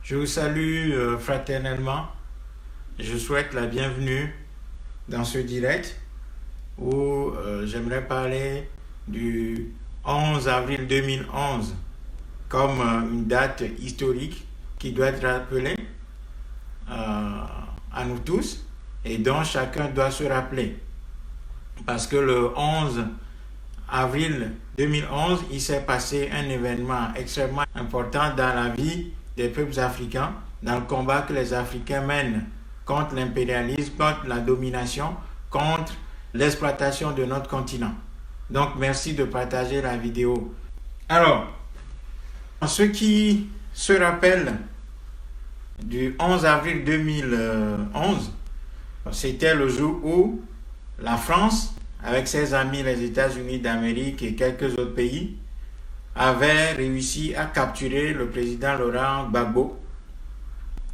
Je vous salue fraternellement. Je souhaite la bienvenue dans ce direct où j'aimerais parler du 11 avril 2011 comme une date historique qui doit être rappelée à nous tous et dont chacun doit se rappeler. Parce que le 11 avril 2011, il s'est passé un événement extrêmement important dans la vie des peuples africains, dans le combat que les Africains mènent contre l'impérialisme, contre la domination, contre l'exploitation de notre continent. Donc, merci de partager la vidéo. Alors, ceux qui se rappellent du 11 avril 2011, c'était le jour où la France, avec ses amis les États-Unis d'Amérique et quelques autres pays, avait réussi à capturer le président Laurent Gbagbo,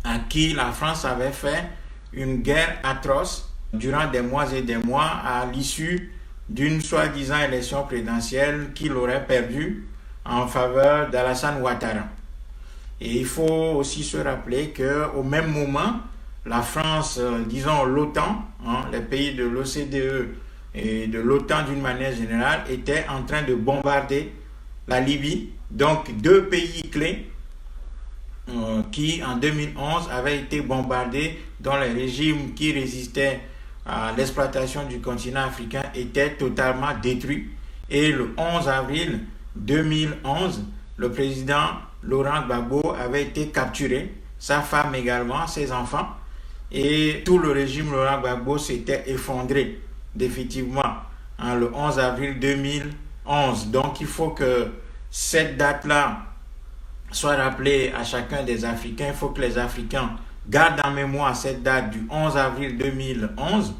à qui la France avait fait une guerre atroce durant des mois et des mois à l'issue d'une soi-disant élection présidentielle qu'il aurait perdue en faveur d'Alassane Ouattara. Et il faut aussi se rappeler qu'au même moment, la France, disons l'OTAN, les pays de l'OCDE et de l'OTAN d'une manière générale, étaient en train de bombarder la Libye, donc deux pays clés qui en 2011 avaient été bombardés, dont les régimes qui résistaient à l'exploitation du continent africain étaient totalement détruits. Et le 11 avril 2011, le président Laurent Gbagbo avait été capturé, sa femme également, ses enfants, et tout le régime Laurent Gbagbo s'était effondré définitivement le 11 avril 2011. Donc il faut que cette date-là soit rappelée à chacun des Africains. Il faut que les Africains gardent en mémoire cette date du 11 avril 2011,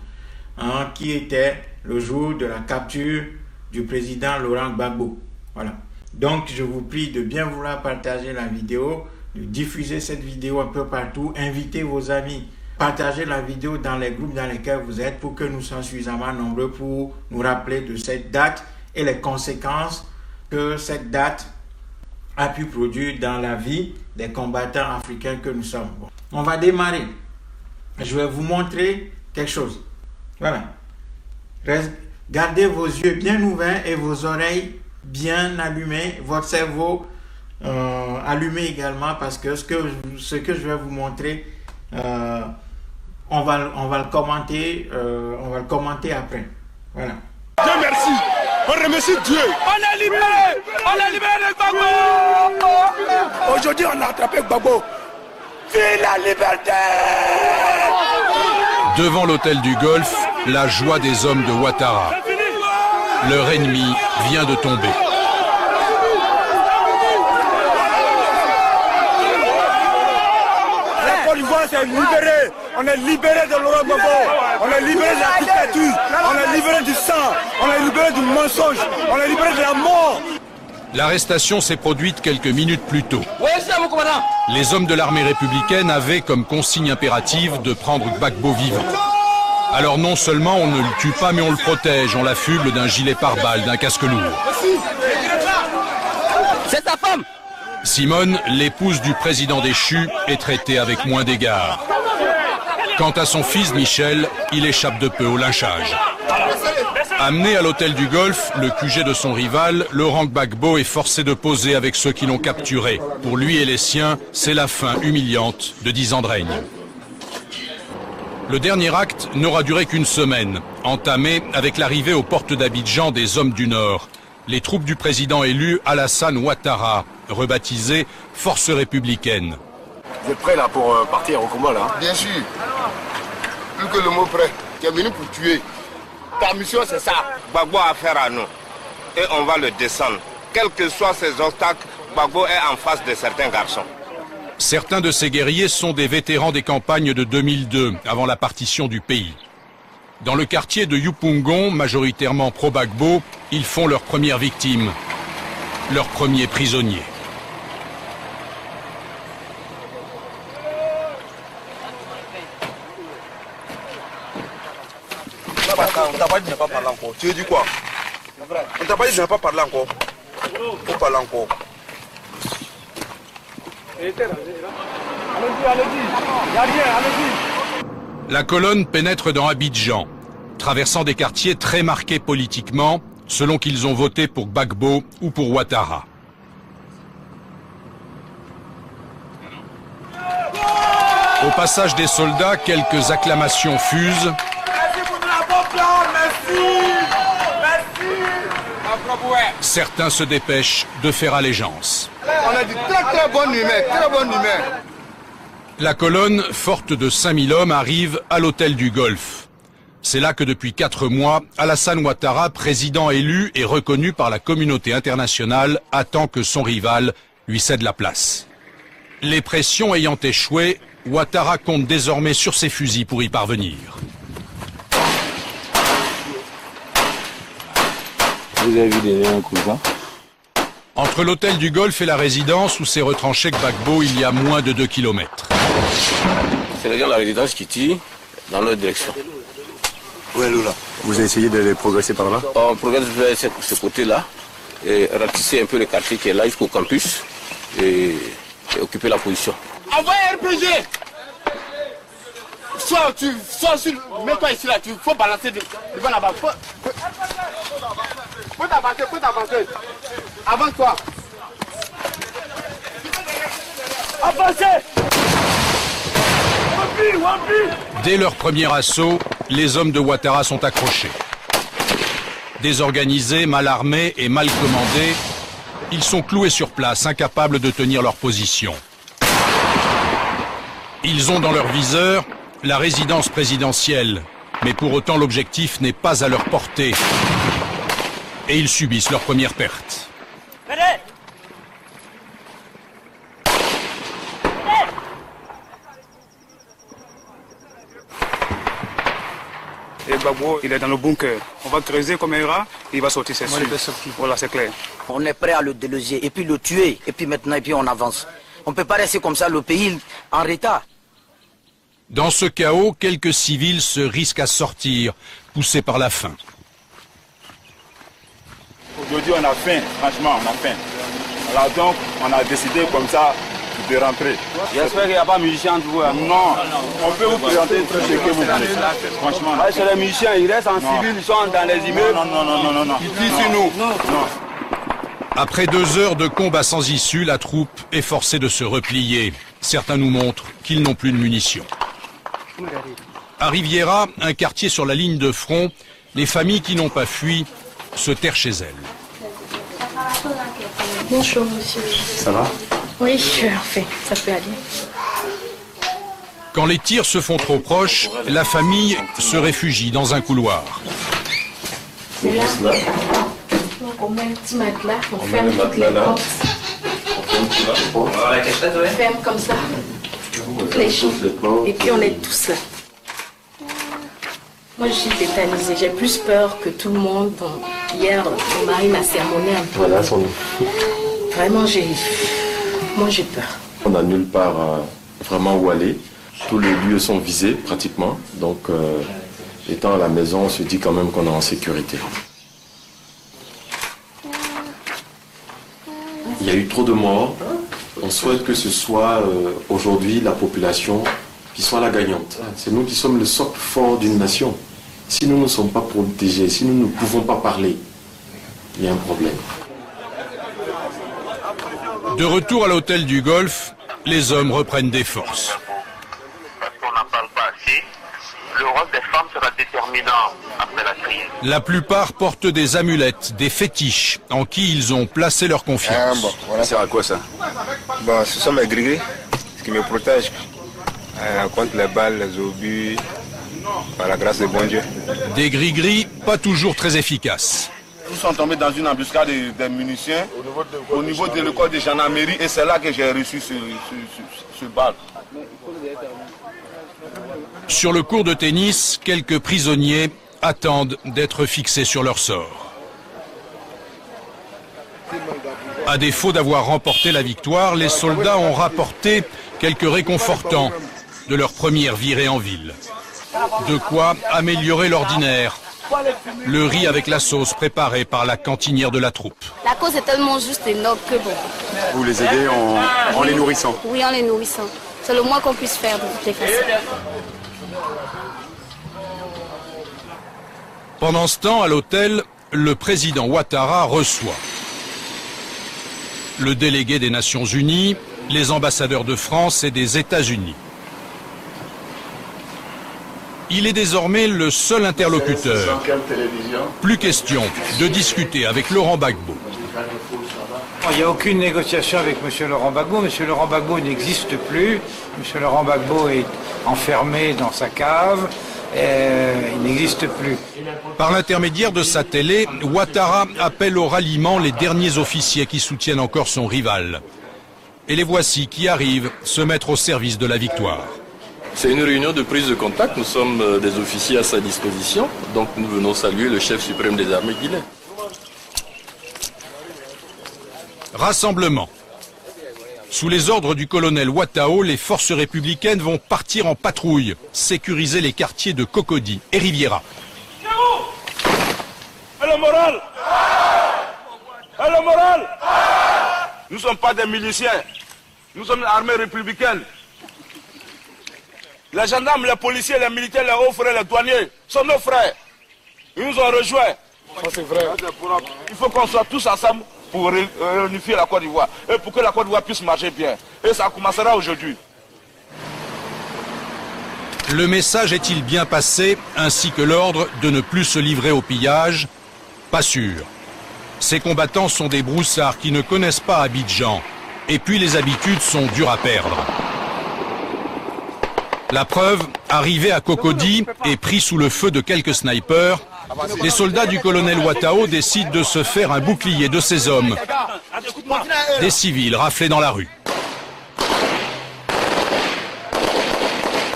qui était le jour de la capture du président Laurent Gbagbo. Voilà. Donc je vous prie de bien vouloir partager la vidéo, de diffuser cette vidéo un peu partout, invitez vos amis, partagez la vidéo dans les groupes dans lesquels vous êtes pour que nous soyons suffisamment nombreux pour nous rappeler de cette date et les conséquences que cette date a pu produire dans la vie des combattants africains que nous sommes. Bon. On va démarrer. Je vais vous montrer quelque chose. Voilà. Gardez vos yeux bien ouverts et vos oreilles bien allumées, votre cerveau allumé également, parce que ce que je vais vous montrer, on va le commenter après. Voilà. Dieu merci, on remercie Dieu. On est libéré Gbagbo. Aujourd'hui on a attrapé Gbagbo. Vive la liberté. Devant l'hôtel du Golfe, la joie des hommes de Ouattara. Leur ennemi vient de tomber. La Côte d'Ivoire s'est libérée. On est libéré de Laurent Gbagbo. On est libéré de la dictature. On est libéré du sang. On est libéré du mensonge. On est libéré de la mort. L'arrestation s'est produite quelques minutes plus tôt. Les hommes de l'armée républicaine avaient comme consigne impérative de prendre Gbagbo vivant. Alors non seulement on ne le tue pas, mais on le protège, on l'affuble d'un gilet pare-balles, d'un casque lourd. C'est sa femme. Simone, l'épouse du président déchu, est traitée avec moins d'égards. Quant à son fils Michel, il échappe de peu au lynchage. Amené à l'hôtel du Golfe, le QG de son rival, Laurent Gbagbo est forcé de poser avec ceux qui l'ont capturé. Pour lui et les siens, c'est la fin humiliante de 10 ans de règne. Le dernier acte n'aura duré qu'une semaine, entamé avec l'arrivée aux portes d'Abidjan des hommes du Nord. Les troupes du président élu Alassane Ouattara, rebaptisées Forces républicaines. Vous êtes prêts là pour partir au combat là? Bien sûr. Plus que le mot prêt. Tu es venu pour tuer. Ta mission c'est ça. Gbagbo a affaire à nous. Et on va le descendre. Quels que soient ces obstacles, Gbagbo est en face de certains garçons. Certains de ces guerriers sont des vétérans des campagnes de 2002, avant la partition du pays. Dans le quartier de Yopougon, majoritairement pro-Gbagbo, ils font leur première victime, leur premier prisonnier. On t'a pas dit de ne pas parler encore. Tu veux dire quoi? On t'a pas dit de ne pas parler encore. Faut parler encore. La colonne pénètre dans Abidjan, traversant des quartiers très marqués politiquement, selon qu'ils ont voté pour Gbagbo ou pour Ouattara. Au passage des soldats, quelques acclamations fusent. Certains se dépêchent de faire allégeance. On a dit très bonne humeur, très bonne humeur. La colonne, forte de 5000 hommes, arrive à l'hôtel du Golfe. C'est là que depuis 4 mois, Alassane Ouattara, président élu et reconnu par la communauté internationale, attend que son rival lui cède la place. Les pressions ayant échoué, Ouattara compte désormais sur ses fusils pour y parvenir. Vous avez vu des liens comme ça? Entre l'hôtel du Golfe et la résidence où s'est retranché Gbagbo, il y a moins de 2 km. C'est les gens de la résidence qui tirent dans leur direction. Où est là? Vous avez essayé de progresser par là? On progresse vers ce côté-là et ratisser un peu le quartier qui est là jusqu'au campus et occuper la position. Envoyez RPG! Mets-toi ici là, il faut balancer devant là-bas. Faut t'avancer. Avance-toi. Avancez! Dès leur premier assaut, les hommes de Ouattara sont accrochés. Désorganisés, mal armés et mal commandés, ils sont cloués sur place, incapables de tenir leur position. Ils ont dans leur viseur la résidence présidentielle, mais pour autant l'objectif n'est pas à leur portée. Et ils subissent leur première perte. Et Gbagbo, il est dans le bunker. On va creuser comme un rat, et il va sortir, c'est sûr. Voilà, c'est clair. On est prêt à le déloger et puis le tuer, et puis maintenant, on avance. On ne peut pas rester comme ça, le pays en retard. Dans ce chaos, quelques civils se risquent à sortir, poussés par la faim. Aujourd'hui, on a faim, franchement, on a faim. Alors donc, on a décidé comme ça de rentrer. J'espère qu'il n'y a pas de musiciens entre vous. Non, on peut vous présenter tout ce que vous voulez. Franchement. C'est les musiciens, ils restent en civil, ils sont dans les immeubles. Non. Ils tirent sur nous. Non. Après 2 heures de combat sans issue, la troupe est forcée de se replier. Certains nous montrent qu'ils n'ont plus de munitions. À Riviera, un quartier sur la ligne de front, les familles qui n'ont pas fui se terrent chez elles. Bonjour monsieur. Ça va? Oui, parfait, ça peut aller. Quand les tirs se font trop proches, la famille se réfugie dans un couloir. C'est là. Donc on met un petit matelas, on ferme toutes les portes. On ferme comme ça. Toutes les choses. Et puis on est tous là. Moi je suis tétanisée, j'ai plus peur que tout le monde. Bon, hier, mon mari m'a sermonné un peu. Voilà, Vraiment, moi j'ai peur. on n'a nulle part vraiment où aller. Tous les lieux sont visés pratiquement. Donc, étant à la maison, on se dit quand même qu'on est en sécurité. Il y a eu trop de morts. On souhaite que ce soit aujourd'hui la population qui soit la gagnante. C'est nous qui sommes le socle fort d'une nation. Si nous ne sommes pas protégés, si nous ne pouvons pas parler, il y a un problème. De retour à l'hôtel du Golfe, les hommes reprennent des forces. Parce qu'on n'en parle pas assez, le rôle des femmes sera déterminant après la crise. La plupart portent des amulettes, des fétiches, en qui ils ont placé leur confiance. Voilà. Ça sert à quoi ça? Bon, ce sont mes gris qui me protègent contre les balles, les obus, par la grâce de bon Dieu. Des gris-gris pas toujours très efficaces. Nous sommes tombés dans une embuscade des munitions au niveau de l'école de gendarmerie et c'est là que j'ai reçu ce balle. Sur le court de tennis, quelques prisonniers attendent d'être fixés sur leur sort. À défaut d'avoir remporté la victoire, les soldats ont rapporté quelques réconfortants de leur première virée en ville. De quoi améliorer l'ordinaire Le riz avec la sauce préparée par la cantinière de la troupe. La cause est tellement juste et noble que bon. Vous les aidez en les nourrissant? Oui, en les nourrissant. C'est le moins qu'on puisse faire de toutes les façons. Pendant ce temps, à l'hôtel, le président Ouattara reçoit le délégué des Nations Unies, les ambassadeurs de France et des États-Unis. Il est désormais le seul interlocuteur. Plus question de discuter avec Laurent Gbagbo. Il n'y a aucune négociation avec M. Laurent Gbagbo. M. Laurent Gbagbo n'existe plus. M. Laurent Gbagbo est enfermé dans sa cave. Il n'existe plus. Par l'intermédiaire de sa télé, Ouattara appelle au ralliement les derniers officiers qui soutiennent encore son rival. Et les voici qui arrivent se mettre au service de la victoire. C'est une réunion de prise de contact. Nous sommes des officiers à sa disposition. Donc nous venons saluer le chef suprême des armées guinéennes. Rassemblement. Sous les ordres du colonel Ouattao, les forces républicaines vont partir en patrouille, sécuriser les quartiers de Cocody et Riviera. Et le moral! Et le moral! Nous ne sommes pas des miliciens. Nous sommes une armée républicaine. Les gendarmes, les policiers, les militaires, les hauts frères, les douaniers sont nos frères. Ils nous ont rejoints. Ça c'est vrai. Il faut qu'on soit tous ensemble pour réunifier la Côte d'Ivoire et pour que la Côte d'Ivoire puisse marcher bien. Et ça commencera aujourd'hui. Le message est-il bien passé, ainsi que l'ordre de ne plus se livrer au pillage? Pas sûr. Ces combattants sont des broussards qui ne connaissent pas Abidjan. Et puis les habitudes sont dures à perdre. La preuve, arrivé à Cocody et pris sous le feu de quelques snipers, les soldats du colonel Ouattao décident de se faire un bouclier de ces hommes. Des civils raflés dans la rue.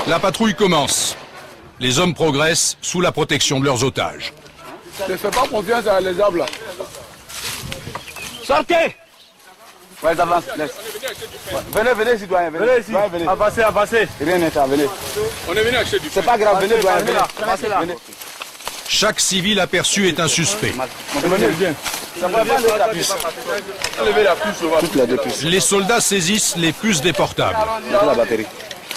La patrouille commence. Les hommes progressent sous la protection de leurs otages. Ne fais pas confiance à les arbres là. Sortez! Ouais, avance, laisse. Venez, venez, citoyens, venez. Venez ici. Venez. Avancez, avancez. Rien n'est à venir. On est venu acheter du pain. C'est pas grave, venez, doyen, venez. Avancez là. Chaque civil aperçu est un suspect. Venez bien. Ça va pas lever la puce. Lever la puce, on va. Toutes les deux puces. Les soldats saisissent les puces des portables. La batterie.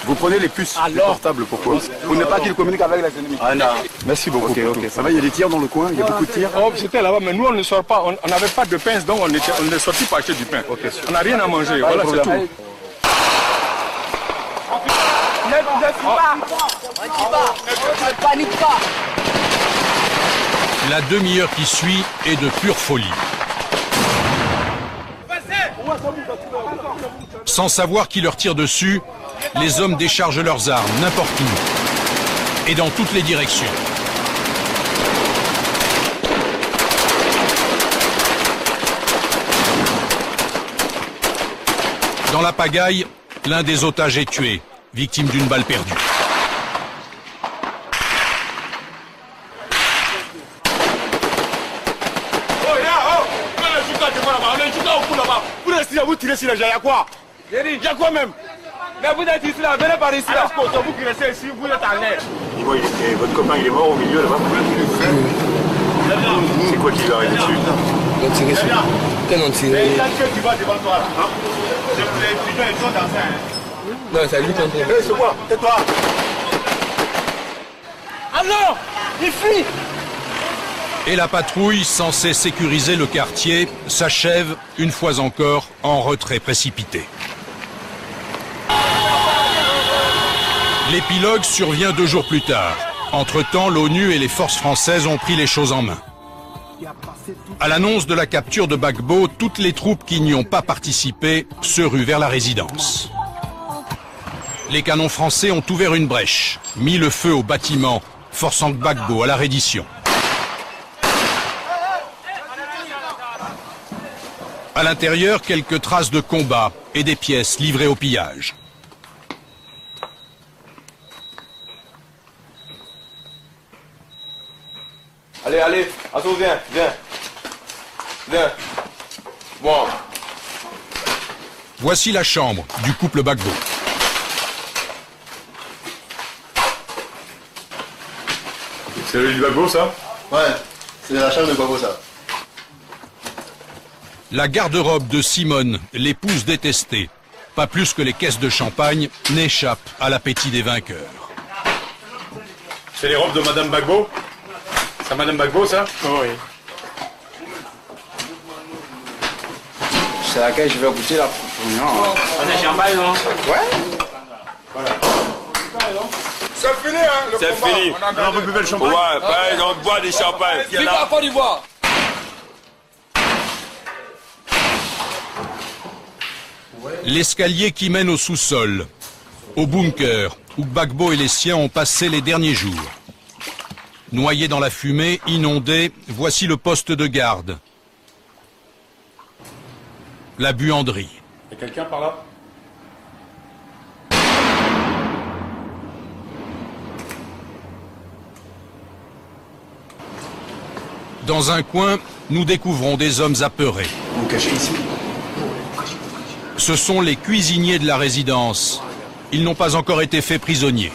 Vous prenez les puces du portable, pourquoi? Pour ne pas qu'ils communiquent avec les ennemis. Ah non. Merci beaucoup. Ok. Ça va, il y a des tirs dans le coin, il y a beaucoup de tirs. Oh, c'était là-bas, mais nous on ne sort pas, on n'avait pas de pain, donc on est sorti pour acheter du pain. On n'a rien à manger, voilà, c'est tout. Ne panique pas. La demi-heure qui suit est de pure folie. Sans savoir qui leur tire dessus, les hommes déchargent leurs armes n'importe où et dans toutes les directions. Dans la pagaille, l'un des otages est tué, victime d'une balle perdue. Vous tirez sur les gens, il y a quoi? Il y a quoi même? Mais vous êtes ici là, venez par ici là. Vous qui restez ici, vous êtes en l'air. Votre copain il est mort au milieu là-bas. C'est quoi qui lui est arrivé dessus? On a tiré sur lui. Quel on tiré? C'est qui va devant toi là. Les pigeons ils sont dans ça. Non, c'est lui qui est en train. C'est quoi? Tais-toi. Alors, il fuit. Et la patrouille, censée sécuriser le quartier, s'achève, une fois encore, en retrait précipité. L'épilogue survient 2 jours plus tard. Entre-temps, l'ONU et les forces françaises ont pris les choses en main. À l'annonce de la capture de Gbagbo, toutes les troupes qui n'y ont pas participé se ruent vers la résidence. Les canons français ont ouvert une brèche, mis le feu au bâtiment, forçant Gbagbo à la reddition. À l'intérieur, quelques traces de combat et des pièces livrées au pillage. Allez, allez, Asso, viens. Bon. Voici la chambre du couple Gbagbo. C'est le Gbagbo ça? Ouais, c'est la chambre de Gbagbo, ça. La garde-robe de Simone, l'épouse détestée, pas plus que les caisses de champagne, n'échappe à l'appétit des vainqueurs. C'est les robes de Madame Gbagbo? C'est Madame Gbagbo, ça? Oui. C'est laquelle je vais goûter la première. On est champagne, non? Ouais. Voilà. C'est fini, hein? C'est fini. On peut beber le champagne? Ouais, pareil, on boit du champagne. Vive la Côte d'Ivoire! L'escalier qui mène au sous-sol, au bunker, où Gbagbo et les siens ont passé les derniers jours. Noyés dans la fumée, inondés, voici le poste de garde. La buanderie. Il y a quelqu'un par là? Dans un coin, nous découvrons des hommes apeurés. Vous cachez ici? Ce sont les cuisiniers de la résidence. Ils n'ont pas encore été faits prisonniers.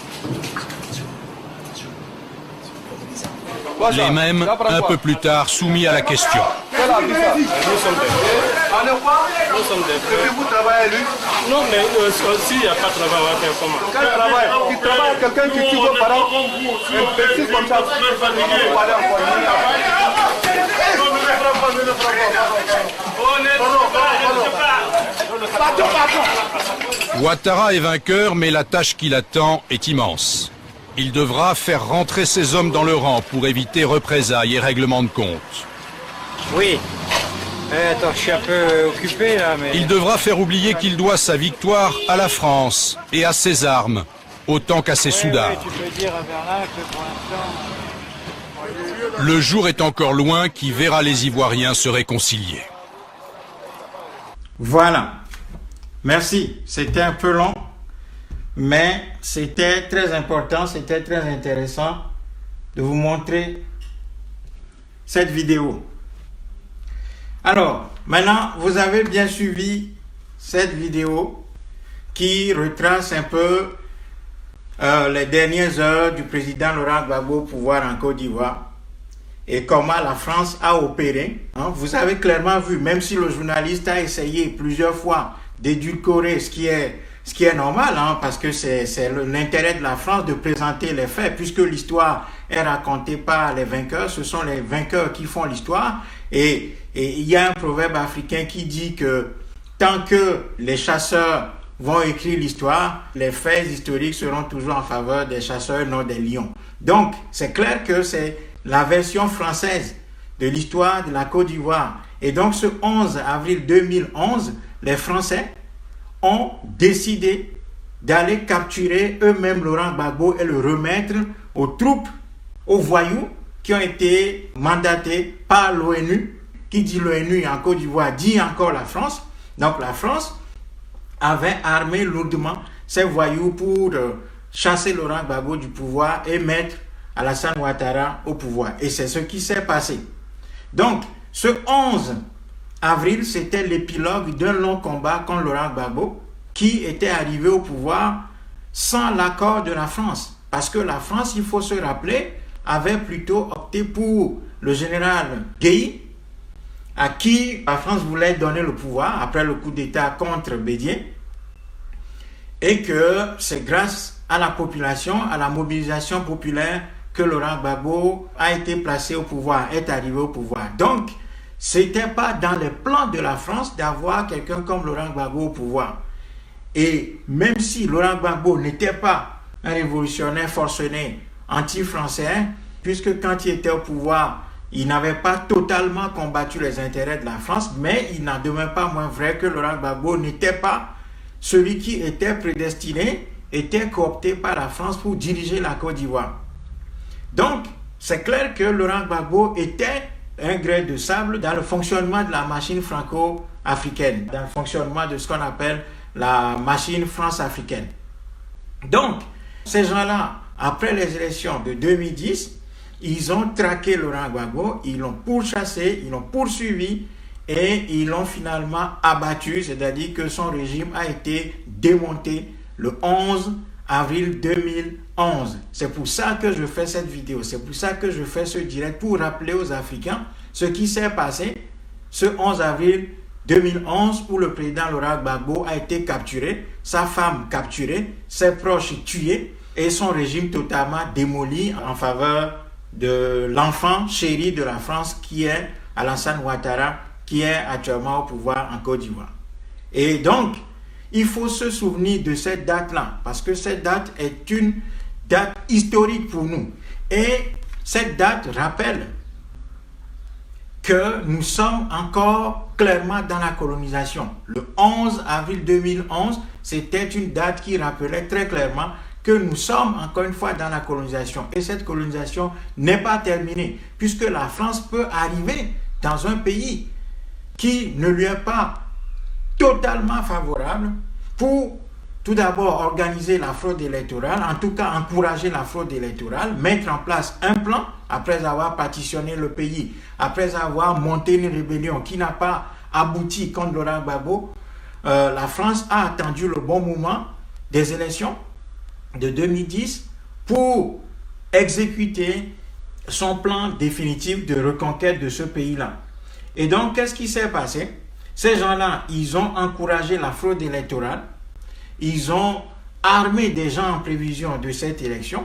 Les mêmes, un peu plus tard, soumis à la question. Nous sommes des frères. Vous travaillez lui? Non, mais s'il n'y a pas de travail, on va faire comment? Quel travail? Il travaille quelqu'un qui tue vos parents. Un petit comme ça. Ouattara est vainqueur, mais la tâche qui l'attend est immense. Il devra faire rentrer ses hommes dans le rang pour éviter représailles et règlement de compte. Oui. Attends, je suis un peu occupé là, mais... Il devra faire oublier qu'il doit sa victoire à la France et à ses armes, autant qu'à ses soudards. Oui, tu peux dire à Bernard que pour l'instant... Le jour est encore loin qui verra les Ivoiriens se réconcilier. Voilà. Merci. C'était un peu long, mais c'était très important, c'était très intéressant de vous montrer cette vidéo. Alors, maintenant, vous avez bien suivi cette vidéo qui retrace un peu les dernières heures du président Laurent Gbagbo au pouvoir en Côte d'Ivoire et comment la France a opéré. Hein. Vous avez clairement vu, même si le journaliste a essayé plusieurs fois d'édulcorer ce qui est normal, hein, parce que c'est l'intérêt de la France de présenter les faits, puisque l'histoire est racontée par les vainqueurs, ce sont les vainqueurs qui font l'histoire. Et il y a un proverbe africain qui dit que tant que les chasseurs vont écrire l'histoire, les faits historiques seront toujours en faveur des chasseurs, non des lions. Donc, c'est clair que c'est la version française de l'histoire de la Côte d'Ivoire. Et donc, ce 11 avril 2011, les Français ont décidé d'aller capturer eux-mêmes Laurent Gbagbo et le remettre aux troupes, aux voyous qui ont été mandatés par l'ONU. Qui dit l'ONU en Côte d'Ivoire dit encore la France. Donc la France avait armé lourdement ces voyous pour chasser Laurent Gbagbo du pouvoir et mettre Alassane Ouattara au pouvoir. Et c'est ce qui s'est passé. Donc ce 11 avril, c'était l'épilogue d'un long combat contre Laurent Gbagbo qui était arrivé au pouvoir sans l'accord de la France. Parce que la France, il faut se rappeler, avait plutôt opté pour le général Gueye, à qui la France voulait donner le pouvoir après le coup d'État contre Bédié, et que c'est grâce à la population, à la mobilisation populaire que Laurent Gbagbo a été placé au pouvoir, est arrivé au pouvoir. Donc, ce n'était pas dans les plans de la France d'avoir quelqu'un comme Laurent Gbagbo au pouvoir. Et même si Laurent Gbagbo n'était pas un révolutionnaire forcené anti-français, puisque quand il était au pouvoir, il n'avait pas totalement combattu les intérêts de la France, mais il n'en demeure pas moins vrai que Laurent Gbagbo n'était pas celui qui était prédestiné, était coopté par la France pour diriger la Côte d'Ivoire. Donc, c'est clair que Laurent Gbagbo était un grain de sable dans le fonctionnement de la machine franco-africaine, dans le fonctionnement de ce qu'on appelle la machine France-africaine. Donc, ces gens-là, après les élections de 2010, ils ont traqué Laurent Gbagbo, ils l'ont pourchassé, ils l'ont poursuivi et ils l'ont finalement abattu, c'est-à-dire que son régime a été démonté le 11 avril 2011. C'est pour ça que je fais cette vidéo, c'est pour ça que je fais ce direct, pour rappeler aux Africains ce qui s'est passé ce 11 avril 2011 où le président Laurent Gbagbo a été capturé, sa femme capturée, ses proches tués et son régime totalement démoli en faveur de l'enfant chéri de la France qui est Alassane Ouattara, qui est actuellement au pouvoir en Côte d'Ivoire. Et donc, il faut se souvenir de cette date-là, parce que cette date est une date historique pour nous. Et cette date rappelle que nous sommes encore clairement dans la colonisation. Le 11 avril 2011, c'était une date qui rappelait très clairement que nous sommes encore une fois dans la colonisation. Et cette colonisation n'est pas terminée, puisque la France peut arriver dans un pays qui ne lui est pas totalement favorable pour tout d'abord organiser la fraude électorale, en tout cas encourager la fraude électorale, mettre en place un plan après avoir partitionné le pays, après avoir monté une rébellion qui n'a pas abouti contre Laurent Gbagbo. La France a attendu le bon moment des élections de 2010 pour exécuter son plan définitif de reconquête de ce pays-là. Et donc, qu'est-ce qui s'est passé? Ces gens-là, ils ont encouragé la fraude électorale, ils ont armé des gens en prévision de cette élection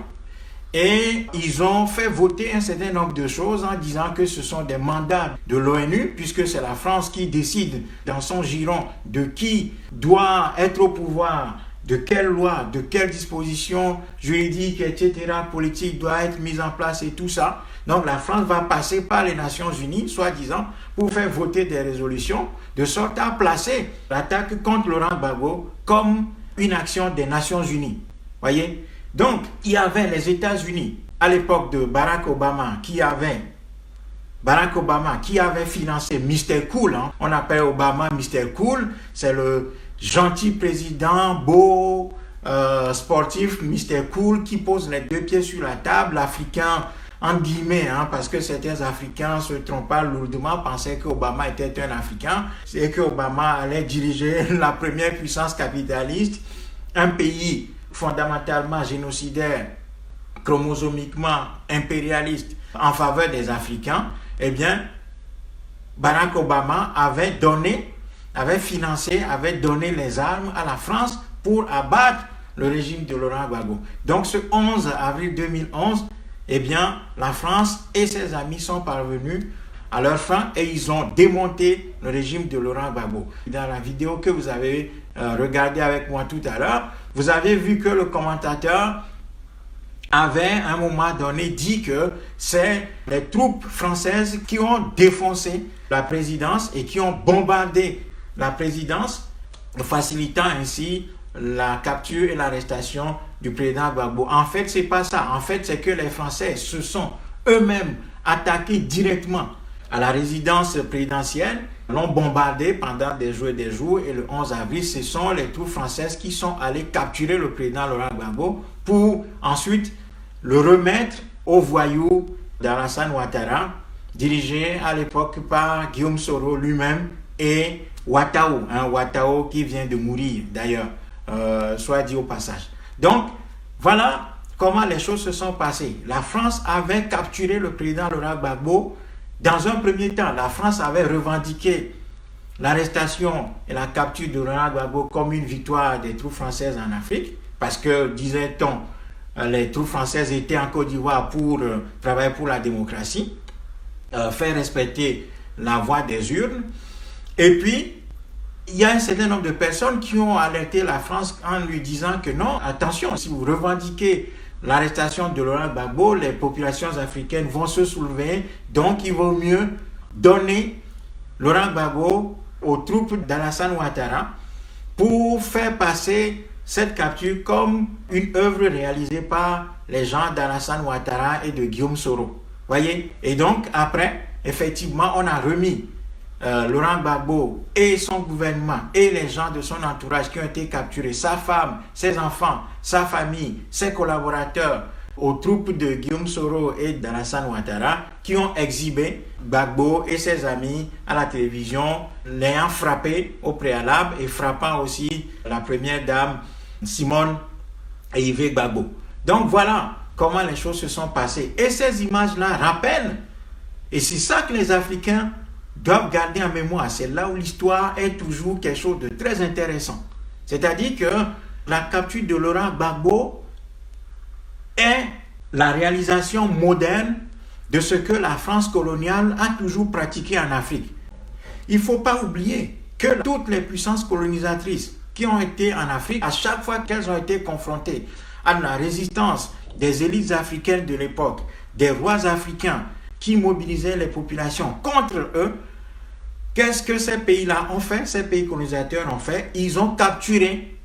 et ils ont fait voter un certain nombre de choses en disant que ce sont des mandats de l'ONU, puisque c'est la France qui décide dans son giron de qui doit être au pouvoir, de quelle loi, de quelle disposition juridique, etc., politique doit être mise en place et tout ça. Donc la France va passer par les Nations Unies, soi-disant, pour faire voter des résolutions, de sorte à placer l'attaque contre Laurent Gbagbo comme une action des Nations Unies. Voyez? Donc, il y avait les États-Unis, à l'époque de Barack Obama, qui avait financé Mr. Cool. Hein. On appelle Obama Mr. Cool. C'est le gentil président, beau, sportif, Mr. Cool, qui pose les deux pieds sur la table, l'Africain, en guillemets, hein, parce que certains Africains se trompaient lourdement, pensaient qu'Obama était un Africain, et qu'Obama allait diriger la première puissance capitaliste, un pays fondamentalement génocidaire, chromosomiquement impérialiste, en faveur des Africains. Eh bien, Barack Obama avait donné les armes à la France pour abattre le régime de Laurent Gbagbo. Donc ce 11 avril 2011, eh bien, la France et ses amis sont parvenus à leur fin et ils ont démonté le régime de Laurent Gbagbo. Dans la vidéo que vous avez regardée avec moi tout à l'heure, vous avez vu que le commentateur avait à un moment donné dit que c'est les troupes françaises qui ont défoncé la présidence et qui ont bombardé la présidence, facilitant ainsi la capture et l'arrestation du président Gbagbo. En fait, c'est pas ça. En fait, c'est que les Français se sont eux-mêmes attaqués directement à la résidence présidentielle, l'ont bombardé pendant des jours et des jours, et le 11 avril, ce sont les troupes françaises qui sont allées capturer le président Laurent Gbagbo pour ensuite le remettre aux voyous d'Alassane Ouattara, dirigé à l'époque par Guillaume Soro lui-même et Ouattao, Ouattao qui vient de mourir d'ailleurs, soit dit au passage. Donc, voilà comment les choses se sont passées. La France avait capturé le président Laurent Gbagbo. Dans un premier temps, la France avait revendiqué l'arrestation et la capture de Laurent Gbagbo comme une victoire des troupes françaises en Afrique, parce que, disait-on, les troupes françaises étaient en Côte d'Ivoire pour travailler pour la démocratie, faire respecter la voix des urnes. Et puis, il y a un certain nombre de personnes qui ont alerté la France en lui disant que non, attention, si vous revendiquez l'arrestation de Laurent Gbagbo, les populations africaines vont se soulever, donc il vaut mieux donner Laurent Gbagbo aux troupes d'Alassane Ouattara pour faire passer cette capture comme une œuvre réalisée par les gens d'Alassane Ouattara et de Guillaume Soro. Voyez? Et donc après, effectivement, on a remis Laurent Gbagbo et son gouvernement et les gens de son entourage qui ont été capturés, sa femme, ses enfants, sa famille, ses collaborateurs, aux troupes de Guillaume Soro et d'Alassane Ouattara qui ont exhibé Gbagbo et ses amis à la télévision, l'ayant frappé au préalable et frappant aussi la première dame Simone et Yves Gbagbo. Donc voilà comment les choses se sont passées. Et ces images-là rappellent, et c'est ça que les Africains doivent garder en mémoire. C'est là où l'histoire est toujours quelque chose de très intéressant. C'est-à-dire que la capture de Laurent Gbagbo est la réalisation moderne de ce que la France coloniale a toujours pratiqué en Afrique. Il ne faut pas oublier que toutes les puissances colonisatrices qui ont été en Afrique, à chaque fois qu'elles ont été confrontées à la résistance des élites africaines de l'époque, des rois africains qui mobilisaient les populations contre eux, qu'est-ce que ces pays-là ont fait? Ces pays colonisateurs ont fait? Ils ont capturé,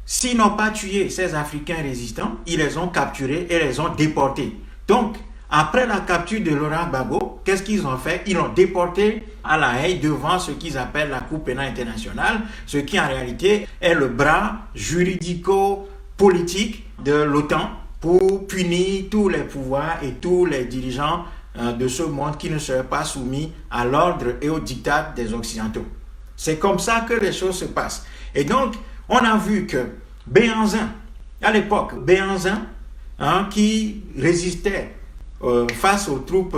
s'ils n'ont pas tué ces Africains résistants, ils les ont capturés et les ont déportés. Donc, après la capture de Laurent Gbagbo, qu'est-ce qu'ils ont fait? Ils l'ont déporté à La Haye devant ce qu'ils appellent la Cour pénale internationale, ce qui en réalité est le bras juridico-politique de l'OTAN pour punir tous les pouvoirs et tous les dirigeants de ce monde qui ne seraient pas soumis à l'ordre et au diktat des Occidentaux. C'est comme ça que les choses se passent. Et donc, on a vu que Béhanzin, à l'époque, Béhanzin, qui résistait face aux troupes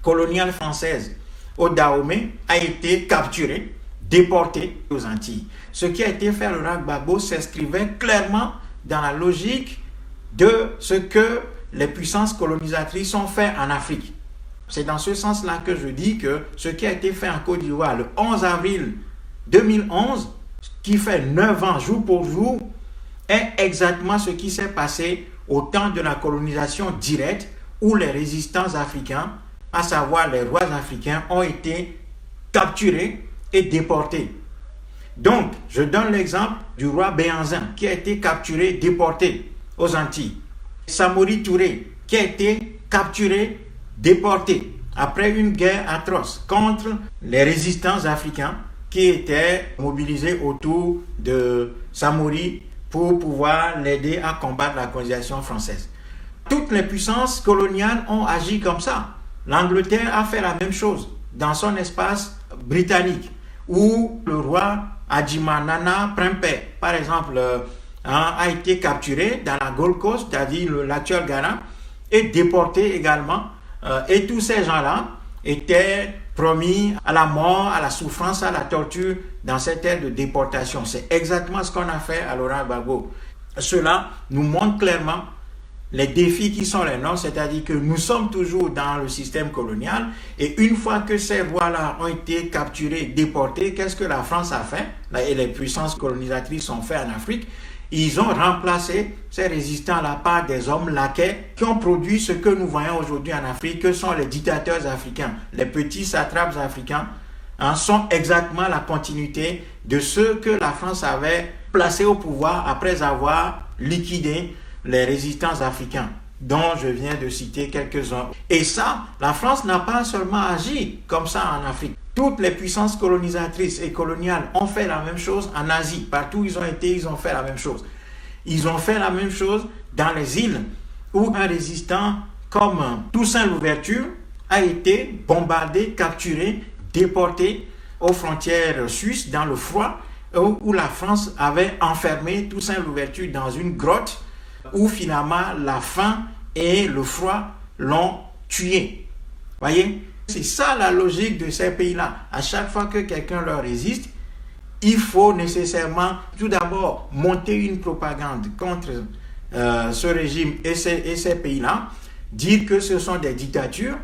coloniales françaises au Dahomey, a été capturé, déporté aux Antilles. Ce qui a été fait à Laurent Gbagbo s'inscrivait clairement dans la logique de ce que les puissances colonisatrices ont fait en Afrique. C'est dans ce sens-là que je dis que ce qui a été fait en Côte d'Ivoire le 11 avril 2011, qui fait 9 ans jour pour jour, est exactement ce qui s'est passé au temps de la colonisation directe où les résistants africains, à savoir les rois africains, ont été capturés et déportés. Donc, je donne l'exemple du roi Béhanzin qui a été capturé, déporté aux Antilles. Samori Touré qui a été capturé, déporté après une guerre atroce contre les résistants africains qui étaient mobilisés autour de Samori pour pouvoir l'aider à combattre la colonisation française. Toutes les puissances coloniales ont agi comme ça. L'Angleterre a fait la même chose dans son espace britannique, où le roi Adjimanana Prempeh, par exemple, a été capturé dans la Gold Coast, c'est-à-dire l'actuel Ghana, et déporté également. Et tous ces gens-là étaient promis à la mort, à la souffrance, à la torture dans cette ère de déportation. C'est exactement ce qu'on a fait à Laurent Gbagbo. Cela nous montre clairement les défis qui sont les nôtres, c'est-à-dire que nous sommes toujours dans le système colonial et une fois que ces rois-là ont été capturés, déportés, qu'est-ce que la France a fait? Et les puissances colonisatrices ont fait en Afrique. Ils ont remplacé ces résistants-là par des hommes laquais qui ont produit ce que nous voyons aujourd'hui en Afrique, que sont les dictateurs africains. Les petits satrapes africains sont exactement la continuité de ceux que la France avait placés au pouvoir après avoir liquidé les résistants africains, dont je viens de citer quelques-uns. Et ça, la France n'a pas seulement agi comme ça en Afrique. Toutes les puissances colonisatrices et coloniales ont fait la même chose en Asie. Partout où ils ont été, ils ont fait la même chose. Ils ont fait la même chose dans les îles où un résistant comme Toussaint Louverture a été bombardé, capturé, déporté aux frontières suisses dans le froid, où la France avait enfermé Toussaint Louverture dans une grotte où finalement la faim et le froid l'ont tué. Voyez? C'est ça la logique de ces pays-là. À chaque fois que quelqu'un leur résiste, il faut nécessairement tout d'abord monter une propagande contre ce régime et ces pays-là, dire que ce sont des dictatures,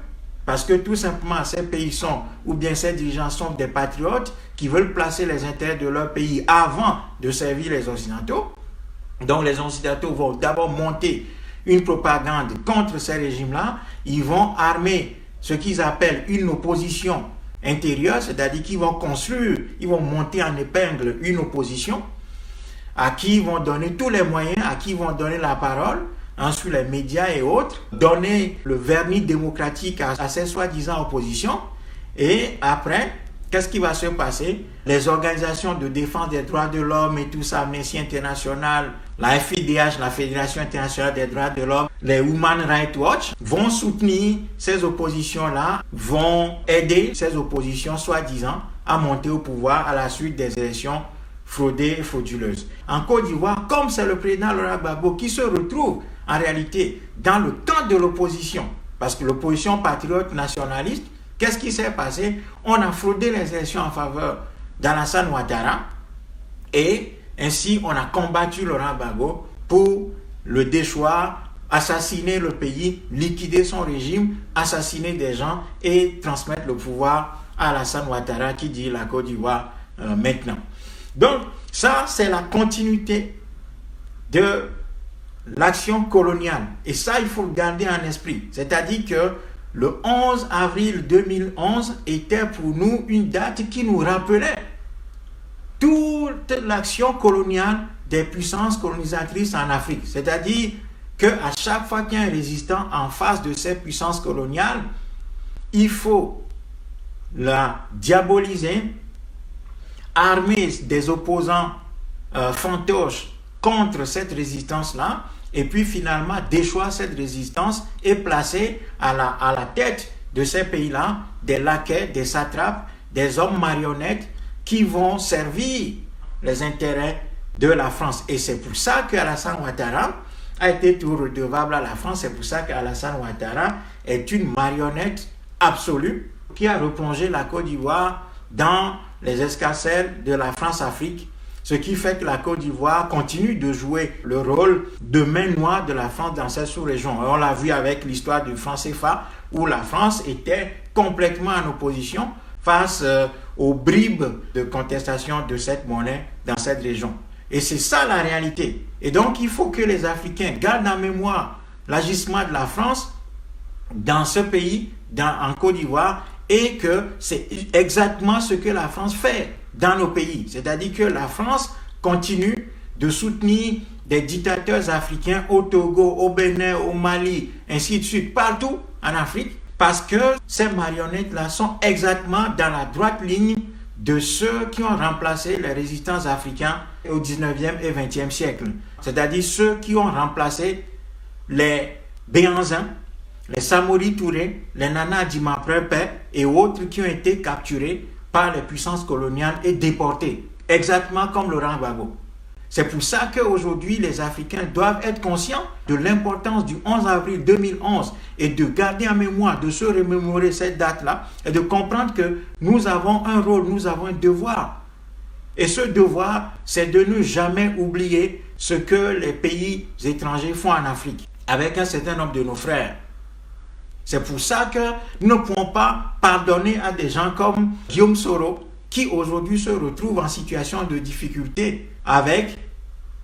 parce que tout simplement ces pays sont, ou bien ces dirigeants sont des patriotes qui veulent placer les intérêts de leur pays avant de servir les Occidentaux. Donc les Occidentaux vont d'abord monter une propagande contre ces régimes-là, ils vont armer ce qu'ils appellent une opposition intérieure, c'est-à-dire qu'ils vont construire, ils vont monter en épingle une opposition à qui ils vont donner tous les moyens, à qui ils vont donner la parole, sur les médias et autres, donner le vernis démocratique à ces soi-disant oppositions, et après, qu'est-ce qui va se passer? Les organisations de défense des droits de l'homme et tout ça, Amnesty International, la FIDH, la Fédération internationale des droits de l'homme, les Human Rights Watch, vont soutenir ces oppositions-là, vont aider ces oppositions, soi-disant, à monter au pouvoir à la suite des élections fraudée et frauduleuse. En Côte d'Ivoire, comme c'est le président Laurent Gbagbo qui se retrouve en réalité dans le temps de l'opposition, parce que l'opposition patriote nationaliste, qu'est-ce qui s'est passé? On a fraudé les élections en faveur d'Alassane Ouattara et ainsi on a combattu Laurent Gbagbo pour le déchoir, assassiner le pays, liquider son régime, assassiner des gens et transmettre le pouvoir à Alassane Ouattara qui dit la Côte d'Ivoire maintenant. Donc ça c'est la continuité de l'action coloniale et ça il faut le garder en esprit. C'est-à-dire que le 11 avril 2011 était pour nous une date qui nous rappelait toute l'action coloniale des puissances colonisatrices en Afrique. C'est-à-dire qu'à chaque fois qu'il y a un résistant en face de ces puissances coloniales, il faut la diaboliser, armer des opposants fantoches contre cette résistance-là, et puis finalement déchoir cette résistance et placer à la tête de ces pays-là des laquais, des satrapes, des hommes marionnettes qui vont servir les intérêts de la France. Et c'est pour ça qu'Alassane Ouattara a été tout redevable à la France. C'est pour ça qu'Alassane Ouattara est une marionnette absolue qui a replongé la Côte d'Ivoire dans les escarcelles de la France-Afrique, ce qui fait que la Côte d'Ivoire continue de jouer le rôle de main noire de la France dans cette sous-région. On l'a vu avec l'histoire du franc CFA, où la France était complètement en opposition face aux bribes de contestation de cette monnaie dans cette région. Et c'est ça la réalité. Et donc il faut que les Africains gardent en mémoire l'agissement de la France dans ce pays, en Côte d'Ivoire, et que c'est exactement ce que la France fait dans nos pays. C'est-à-dire que la France continue de soutenir des dictateurs africains au Togo, au Bénin, au Mali, ainsi de suite, partout en Afrique, parce que ces marionnettes-là sont exactement dans la droite ligne de ceux qui ont remplacé les résistants africains au 19e et 20e siècle. C'est-à-dire ceux qui ont remplacé les Béhanzins, les Samori Touré, les Nana Adjima Prempeh et autres qui ont été capturés par les puissances coloniales et déportés, exactement comme Laurent Gbagbo. C'est pour ça qu'aujourd'hui, les Africains doivent être conscients de l'importance du 11 avril 2011 et de garder en mémoire, de se remémorer cette date-là et de comprendre que nous avons un rôle, nous avons un devoir. Et ce devoir, c'est de ne jamais oublier ce que les pays étrangers font en Afrique avec un certain nombre de nos frères. C'est pour ça que nous ne pouvons pas pardonner à des gens comme Guillaume Soro qui aujourd'hui se retrouvent en situation de difficulté avec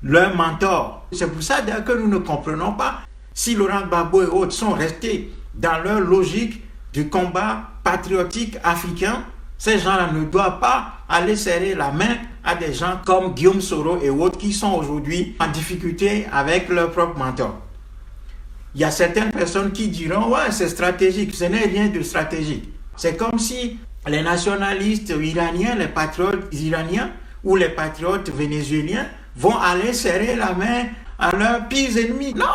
leur mentor. C'est pour ça d'ailleurs que nous ne comprenons pas si Laurent Gbagbo et autres sont restés dans leur logique du combat patriotique africain. Ces gens-là ne doivent pas aller serrer la main à des gens comme Guillaume Soro et autres qui sont aujourd'hui en difficulté avec leur propre mentor. Il y a certaines personnes qui diront « ouais, c'est stratégique ». Ce n'est rien de stratégique. C'est comme si les nationalistes iraniens, les patriotes iraniens ou les patriotes vénézuéliens vont aller serrer la main à leurs pires ennemis. Non,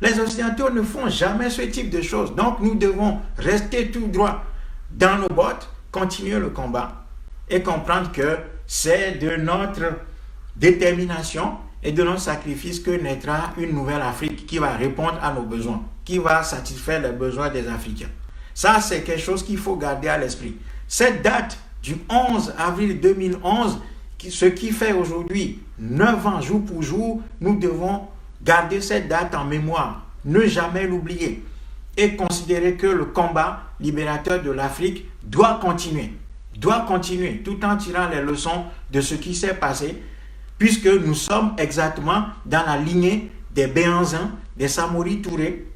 les Occidentaux ne font jamais ce type de choses. Donc nous devons rester tout droit dans nos bottes, continuer le combat et comprendre que c'est de notre détermination et de notre sacrifice que naîtra une nouvelle Afrique qui va répondre à nos besoins, qui va satisfaire les besoins des Africains. Ça, c'est quelque chose qu'il faut garder à l'esprit. Cette date du 11 avril 2011, ce qui fait aujourd'hui 9 ans jour pour jour, nous devons garder cette date en mémoire, ne jamais l'oublier et considérer que le combat libérateur de l'Afrique doit continuer tout en tirant les leçons de ce qui s'est passé, puisque nous sommes exactement dans la lignée des Béhanzins, des Samori Touré,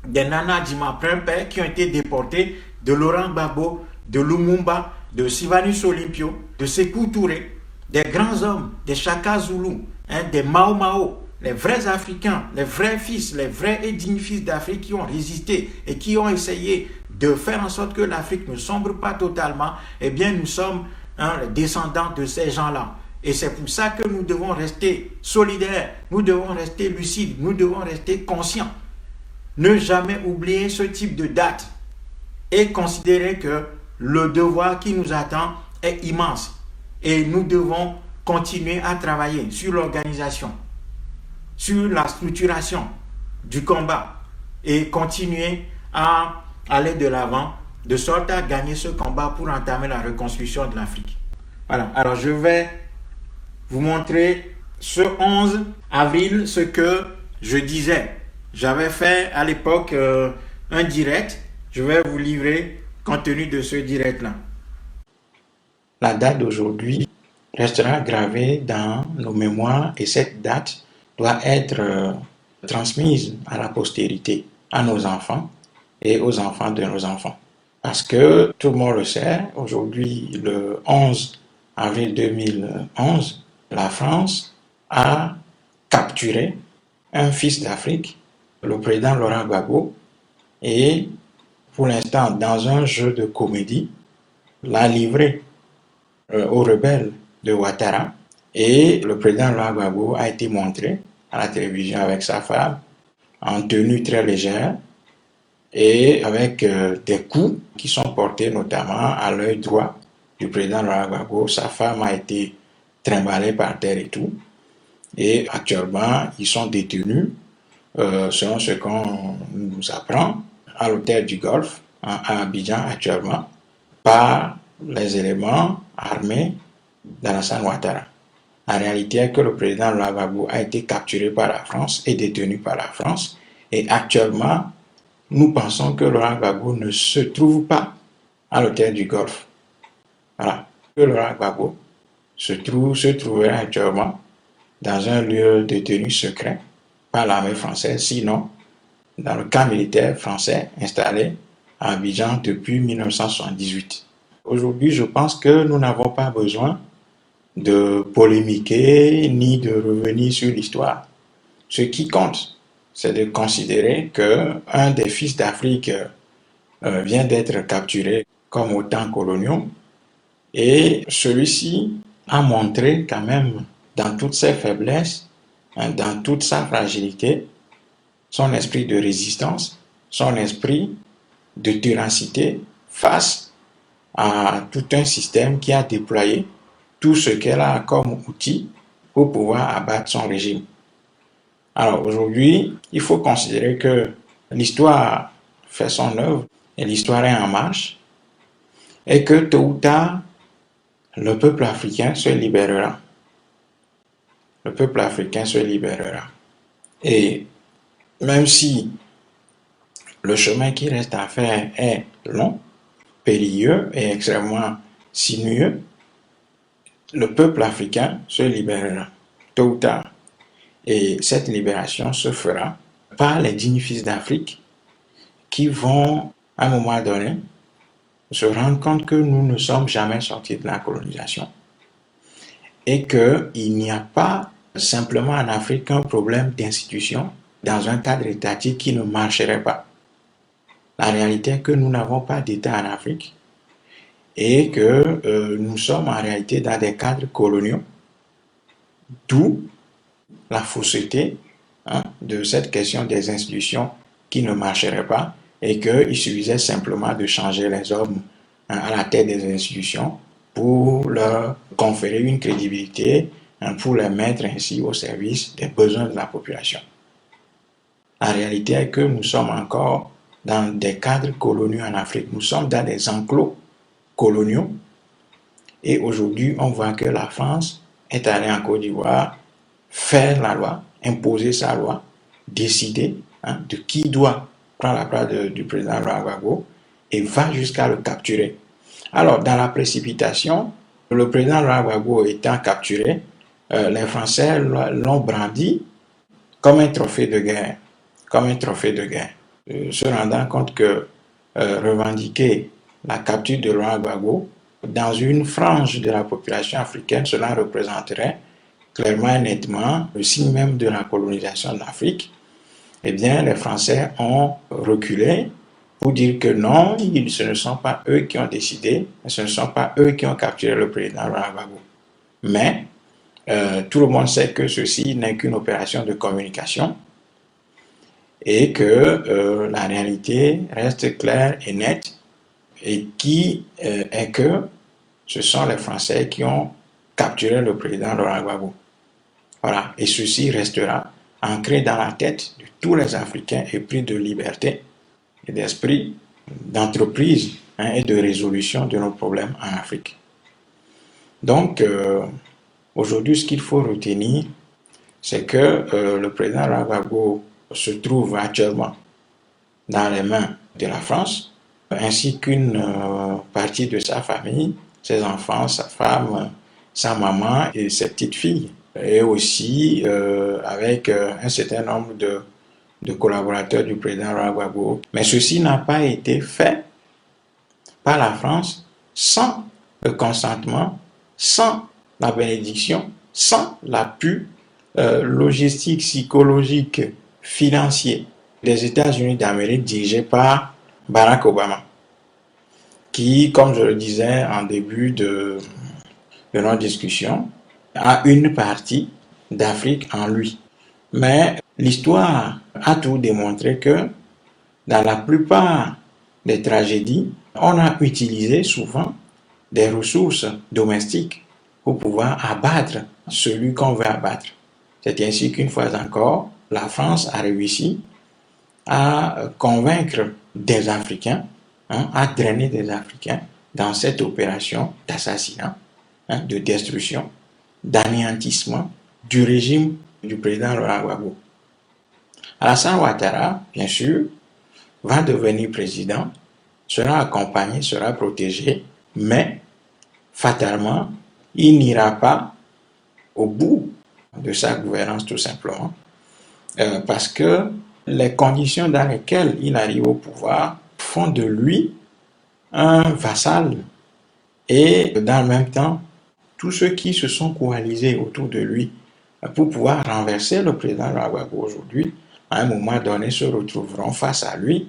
des Nana Adjima Prempeh qui ont été déportés, de Laurent Gbagbo, de Lumumba, de Sylvanus Olympio, de Sékou Touré, des grands hommes, des Chaka Zulu, des Mao Mao, les vrais Africains, les vrais fils, les vrais et dignes fils d'Afrique qui ont résisté et qui ont essayé de faire en sorte que l'Afrique ne sombre pas totalement. Eh bien, nous sommes les descendants de ces gens-là. Et c'est pour ça que nous devons rester solidaires, nous devons rester lucides, nous devons rester conscients. Ne jamais oublier ce type de date et considérer que le devoir qui nous attend est immense. Et nous devons continuer à travailler sur l'organisation, sur la structuration du combat et continuer à aller de l'avant de sorte à gagner ce combat pour entamer la reconstruction de l'Afrique. Voilà, alors je vais vous montrer ce 11 avril ce que je disais. J'avais fait à l'époque un direct, je vais vous livrer compte tenu de ce direct-là. La date d'aujourd'hui restera gravée dans nos mémoires et cette date doit être transmise à la postérité, à nos enfants et aux enfants de nos enfants. Parce que tout le monde le sait, aujourd'hui, le 11 avril 2011, la France a capturé un fils d'Afrique, le président Laurent Gbagbo, et pour l'instant, dans un jeu de comédie, l'a livré aux rebelles de Ouattara. Et le président Laurent Gbagbo a été montré à la télévision avec sa femme, en tenue très légère, et avec des coups qui sont portés notamment à l'œil droit du président Laurent Gbagbo. Sa femme a été trimballée par terre et tout. Et actuellement, ils sont détenus, selon ce qu'on nous apprend, à l'hôtel du Golfe, à Abidjan actuellement, par les éléments armés d'Alassane Ouattara. La réalité est que le président Laurent Gbagbo a été capturé par la France et détenu par la France. Et actuellement, nous pensons que Laurent Gbagbo ne se trouve pas à l'hôtel du Golfe. Voilà. Que Laurent Gbagbo se trouverait actuellement dans un lieu de tenue secret par l'armée française, sinon dans le camp militaire français installé à Abidjan depuis 1978. Aujourd'hui, je pense que nous n'avons pas besoin de polémiquer ni de revenir sur l'histoire. Ce qui compte, c'est de considérer qu'un des fils d'Afrique vient d'être capturé comme aux temps coloniaux et celui-ci a montré quand même dans toutes ses faiblesses, dans toute sa fragilité, son esprit de résistance, son esprit de ténacité face à tout un système qui a déployé tout ce qu'elle a comme outil pour pouvoir abattre son régime. Alors aujourd'hui, il faut considérer que l'histoire fait son œuvre et l'histoire est en marche et que tôt ou tard, le peuple africain se libérera. Le peuple africain se libérera. Et même si le chemin qui reste à faire est long, périlleux et extrêmement sinueux, le peuple africain se libérera tôt ou tard. Et cette libération se fera par les dignes fils d'Afrique qui vont, à un moment donné, se rendre compte que nous ne sommes jamais sortis de la colonisation et qu'il n'y a pas simplement en Afrique un problème d'institution dans un cadre étatique qui ne marcherait pas. La réalité est que nous n'avons pas d'État en Afrique et que nous sommes en réalité dans des cadres coloniaux, d'où la fausseté de cette question des institutions qui ne marcheraient pas et qu'il suffisait simplement de changer les hommes à la tête des institutions pour leur conférer une crédibilité, pour les mettre ainsi au service des besoins de la population. La réalité est que nous sommes encore dans des cadres coloniaux en Afrique. Nous sommes dans des enclos coloniaux et aujourd'hui on voit que la France est allée en Côte d'Ivoire faire la loi, imposer sa loi, décider de qui doit prendre la place du président Laurent Gbagbo et va jusqu'à le capturer. Alors, dans la précipitation, le président Laurent Gbagbo étant capturé, les Français l'ont brandi comme un trophée de guerre, se rendant compte que revendiquer la capture de Laurent Gbagbo dans une frange de la population africaine, cela représenterait clairement et nettement le signe même de la colonisation de l'Afrique. Eh bien, les Français ont reculé pour dire que non, ce ne sont pas eux qui ont décidé, ce ne sont pas eux qui ont capturé le président Laurent Gbagbo. Mais tout le monde sait que ceci n'est qu'une opération de communication et que la réalité reste claire et nette et qui est que ce sont les Français qui ont capturer le président Laurent Gbagbo. Voilà. Et ceci restera ancré dans la tête de tous les Africains épris de liberté et d'esprit, d'entreprise et de résolution de nos problèmes en Afrique. Donc, aujourd'hui, ce qu'il faut retenir, c'est que le président Laurent Gbagbo se trouve actuellement dans les mains de la France, ainsi qu'une partie de sa famille, ses enfants, sa femme, sa maman et ses petites filles, et aussi avec un certain nombre de collaborateurs du président Laurent Gbagbo. Mais ceci n'a pas été fait par la France sans le consentement, sans la bénédiction, sans l'appui logistique, psychologique, financier des États-Unis d'Amérique dirigés par Barack Obama, qui, comme je le disais en début de notre discussion, a une partie d'Afrique en lui. Mais l'histoire a tout démontré que dans la plupart des tragédies, on a utilisé souvent des ressources domestiques pour pouvoir abattre celui qu'on veut abattre. C'est ainsi qu'une fois encore, la France a réussi à convaincre des Africains, à drainer des Africains dans cette opération d'assassinat, de destruction, d'anéantissement du régime du président Laurent Gbagbo. Alassane Ouattara, bien sûr, va devenir président, sera accompagné, sera protégé, mais fatalement, il n'ira pas au bout de sa gouvernance tout simplement, parce que les conditions dans lesquelles il arrive au pouvoir font de lui un vassal, et dans le même temps, tous ceux qui se sont coalisés autour de lui pour pouvoir renverser le président Laurent Gbagbo aujourd'hui, à un moment donné, se retrouveront face à lui,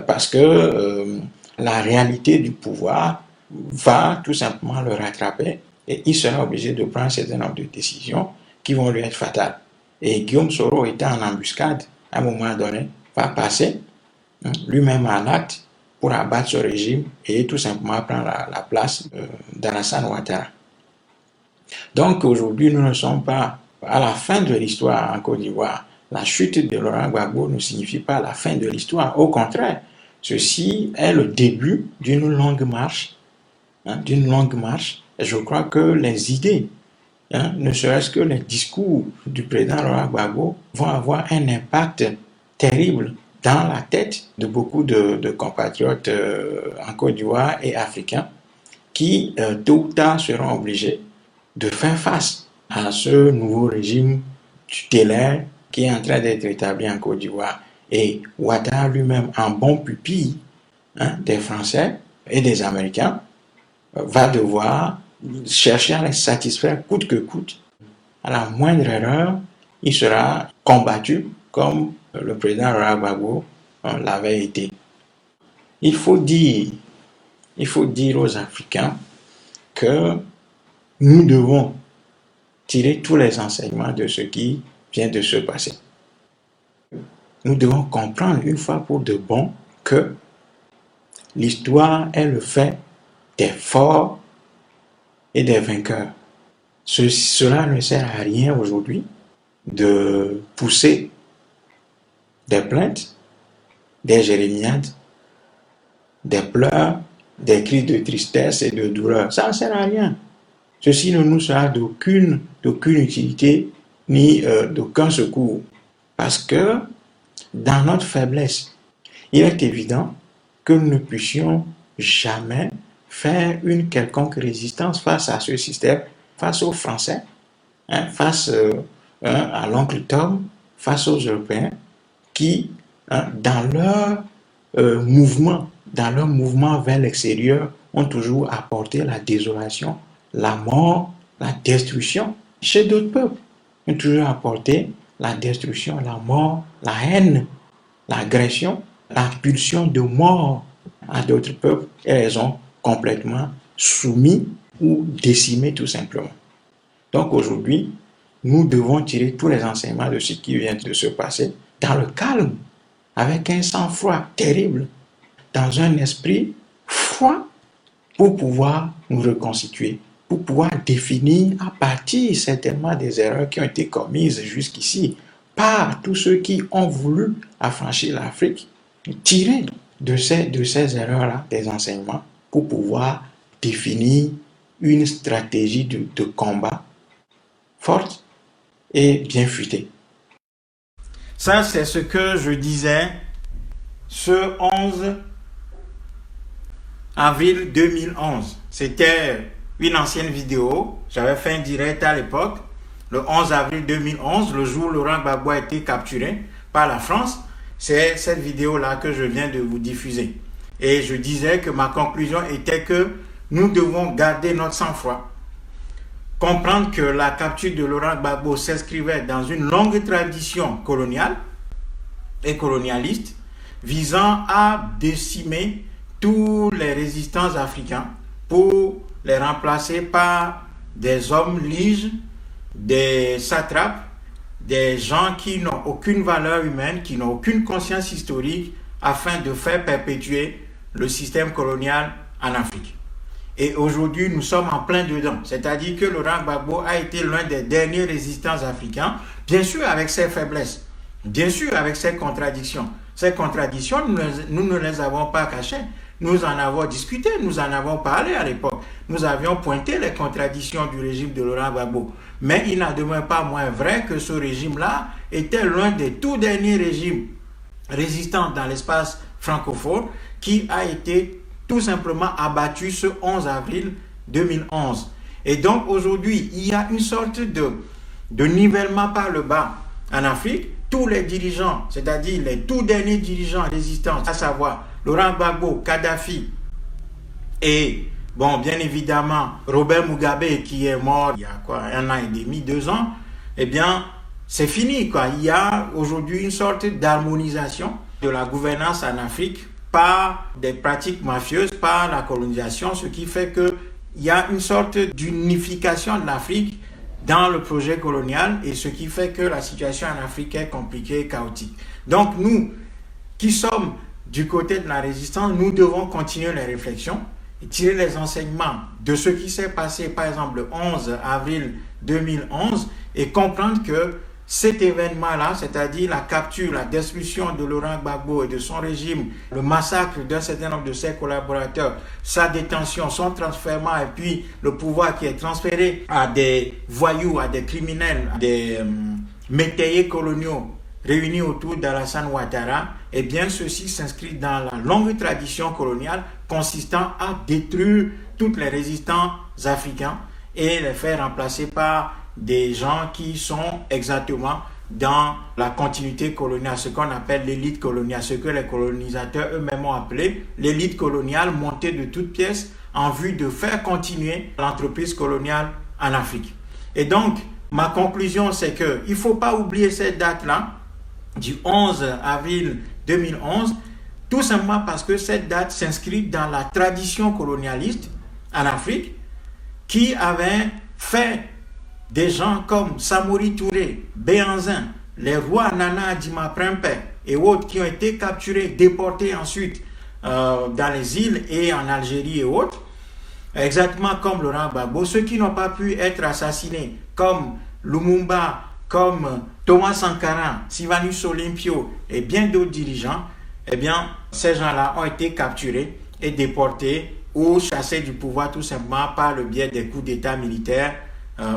parce que la réalité du pouvoir va tout simplement le rattraper, et il sera obligé de prendre un certain nombre de décisions qui vont lui être fatales. Et Guillaume Soro étant en embuscade, à un moment donné, va passer lui-même à l'acte pour abattre ce régime et tout simplement prendre la place d'Alassane Ouattara. Donc aujourd'hui, nous ne sommes pas à la fin de l'histoire en Côte d'Ivoire. La chute de Laurent Gbagbo ne signifie pas la fin de l'histoire. Au contraire, ceci est le début d'une longue marche. Et je crois que les idées, ne serait-ce que les discours du président Laurent Gbagbo, vont avoir un impact terrible dans la tête de beaucoup de compatriotes en Côte d'Ivoire et africains qui, tôt ou tard, seront obligés de faire face à ce nouveau régime tutélaire qui est en train d'être établi en Côte d'Ivoire. Et Ouattara lui-même, en bon pupille des Français et des Américains, va devoir chercher à les satisfaire coûte que coûte. À la moindre erreur, il sera combattu comme le président Laurent Gbagbo l'avait été. Il faut dire aux Africains que nous devons tirer tous les enseignements de ce qui vient de se passer. Nous devons comprendre une fois pour de bon que l'histoire est le fait des forts et des vainqueurs. Cela ne sert à rien aujourd'hui de pousser des plaintes, des jérémiades, des pleurs, des cris de tristesse et de douleur. Ça ne sert à rien. Ceci ne nous sera d'aucune utilité ni d'aucun secours. Parce que dans notre faiblesse, il est évident que nous ne puissions jamais faire une quelconque résistance face à ce système, face aux Français, face à l'oncle Tom, face aux Européens, qui, dans leur mouvement vers l'extérieur, ont toujours apporté la désolation, la mort, la destruction chez d'autres peuples. Ils ont toujours apporté la destruction, la mort, la haine, l'agression, la pulsion de mort à d'autres peuples et les ont complètement soumis ou décimés tout simplement. Donc aujourd'hui, nous devons tirer tous les enseignements de ce qui vient de se passer dans le calme, avec un sang-froid terrible, dans un esprit froid pour pouvoir nous reconstituer, pour pouvoir définir à partir certainement des erreurs qui ont été commises jusqu'ici par tous ceux qui ont voulu affranchir l'Afrique, tirer de ces erreurs-là des enseignements pour pouvoir définir une stratégie de combat forte et bien fuitée. Ça, c'est ce que je disais ce 11 avril 2011. C'était une ancienne vidéo. J'avais fait un direct à l'époque, le 11 avril 2011, le jour où Laurent Gbagbo a été capturé par la France. C'est cette vidéo-là que je viens de vous diffuser. Et je disais que ma conclusion était que nous devons garder notre sang-froid, comprendre que la capture de Laurent Gbagbo s'inscrivait dans une longue tradition coloniale et colonialiste visant à décimer tous les résistants africains pour les remplacer par des hommes liges, des satrapes, des gens qui n'ont aucune valeur humaine, qui n'ont aucune conscience historique, afin de faire perpétuer le système colonial en Afrique. Et aujourd'hui, nous sommes en plein dedans. C'est-à-dire que Laurent Gbagbo a été l'un des derniers résistants africains, bien sûr avec ses faiblesses, bien sûr avec ses contradictions. Ces contradictions, nous ne les avons pas cachées. Nous en avons discuté, nous en avons parlé à l'époque. Nous avions pointé les contradictions du régime de Laurent Gbagbo. Mais il n'en demeure pas moins vrai que ce régime-là était l'un des tout derniers régimes résistants dans l'espace francophone qui a été tout simplement abattu ce 11 avril 2011. Et donc aujourd'hui, il y a une sorte de nivellement par le bas en Afrique. Tous les dirigeants, c'est-à-dire les tout derniers dirigeants résistants, à savoir Laurent Gbagbo, Kadhafi et, bon, bien évidemment, Robert Mugabe qui est mort il y a quoi, 1 an et demi, 2 ans, eh bien, c'est fini, quoi. Il y a aujourd'hui une sorte d'harmonisation de la gouvernance en Afrique par des pratiques mafieuses, par la colonisation, ce qui fait qu'il y a une sorte d'unification de l'Afrique dans le projet colonial et ce qui fait que la situation en Afrique est compliquée et chaotique. Donc nous, qui sommes du côté de la résistance, nous devons continuer les réflexions et tirer les enseignements de ce qui s'est passé, par exemple, le 11 avril 2011 et comprendre que cet événement-là, c'est-à-dire la capture, la destruction de Laurent Gbagbo et de son régime, le massacre d'un certain nombre de ses collaborateurs, sa détention, son transfert et puis le pouvoir qui est transféré à des voyous, à des criminels, à des métayers coloniaux réunis autour d'Alassane Ouattara, eh bien ceci s'inscrit dans la longue tradition coloniale consistant à détruire tous les résistants africains et les faire remplacer par des gens qui sont exactement dans la continuité coloniale, ce qu'on appelle l'élite coloniale, ce que les colonisateurs eux-mêmes ont appelé l'élite coloniale montée de toutes pièces en vue de faire continuer l'entreprise coloniale en Afrique. Et donc, ma conclusion, c'est qu'il ne faut pas oublier cette date-là, du 11 avril 2011, tout simplement parce que cette date s'inscrit dans la tradition colonialiste en Afrique qui avait fait des gens comme Samori Touré, Béhanzin, les rois Nana Adjima Prempeh et autres qui ont été capturés, déportés ensuite dans les îles et en Algérie et autres, exactement comme Laurent Gbagbo, ceux qui n'ont pas pu être assassinés comme Lumumba, comme Thomas Sankara, Sylvanus Olympio et bien d'autres dirigeants, eh bien, ces gens-là ont été capturés et déportés ou chassés du pouvoir tout simplement par le biais des coups d'État militaires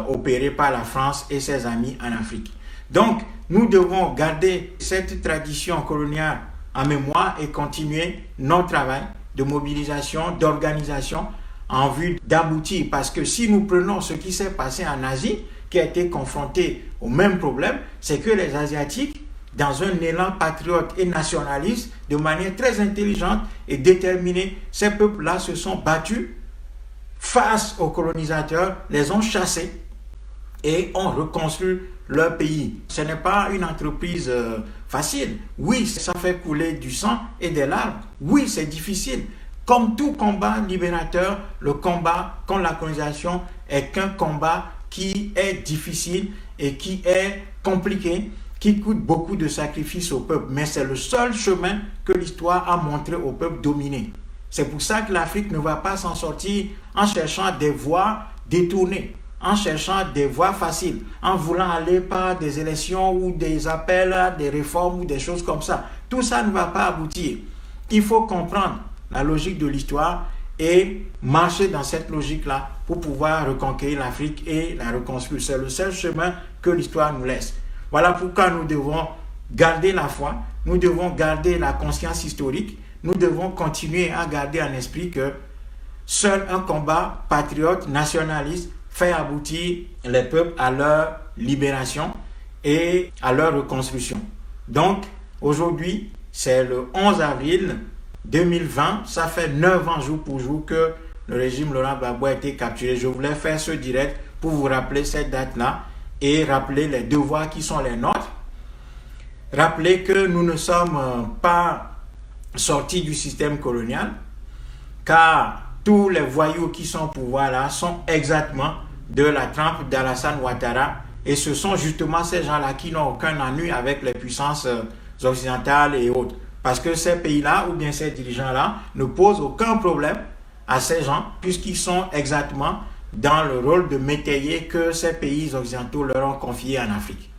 opérés par la France et ses amis en Afrique. Donc, nous devons garder cette tradition coloniale en mémoire et continuer notre travail de mobilisation, d'organisation en vue d'aboutir. Parce que si nous prenons ce qui s'est passé en Asie, qui a été confronté au même problème, c'est que les Asiatiques, dans un élan patriote et nationaliste, de manière très intelligente et déterminée, ces peuples-là se sont battus face aux colonisateurs, les ont chassés et ont reconstruit leur pays. Ce n'est pas une entreprise facile. Oui, ça fait couler du sang et des larmes. Oui, c'est difficile. Comme tout combat libérateur, le combat contre la colonisation est qu'un combat qui est difficile et qui est compliqué, qui coûte beaucoup de sacrifices au peuple. Mais c'est le seul chemin que l'histoire a montré au peuple dominé. C'est pour ça que l'Afrique ne va pas s'en sortir en cherchant des voies détourner, en cherchant des voies faciles, en voulant aller par des élections ou des appels à des réformes ou des choses comme ça. Tout ça ne va pas aboutir. Il faut comprendre la logique de l'histoire et marcher dans cette logique-là pour pouvoir reconquérir l'Afrique et la reconstruire. C'est le seul chemin que l'histoire nous laisse. Voilà pourquoi nous devons garder la foi, nous devons garder la conscience historique, nous devons continuer à garder en esprit que seul un combat patriote, nationaliste, fait aboutir les peuples à leur libération et à leur reconstruction. Donc, aujourd'hui, c'est le 11 avril 2020, ça fait 9 ans jour pour jour que le régime Laurent Gbagbo a été capturé. Je voulais faire ce direct pour vous rappeler cette date-là et rappeler les devoirs qui sont les nôtres. Rappeler que nous ne sommes pas sortis du système colonial, car tous les voyous qui sont au pouvoir là sont exactement de la trempe d'Alassane Ouattara, et ce sont justement ces gens-là qui n'ont aucun ennui avec les puissances occidentales et autres. Parce que ces pays-là, ou bien ces dirigeants-là, ne posent aucun problème à ces gens, puisqu'ils sont exactement dans le rôle de métayer que ces pays occidentaux leur ont confié en Afrique.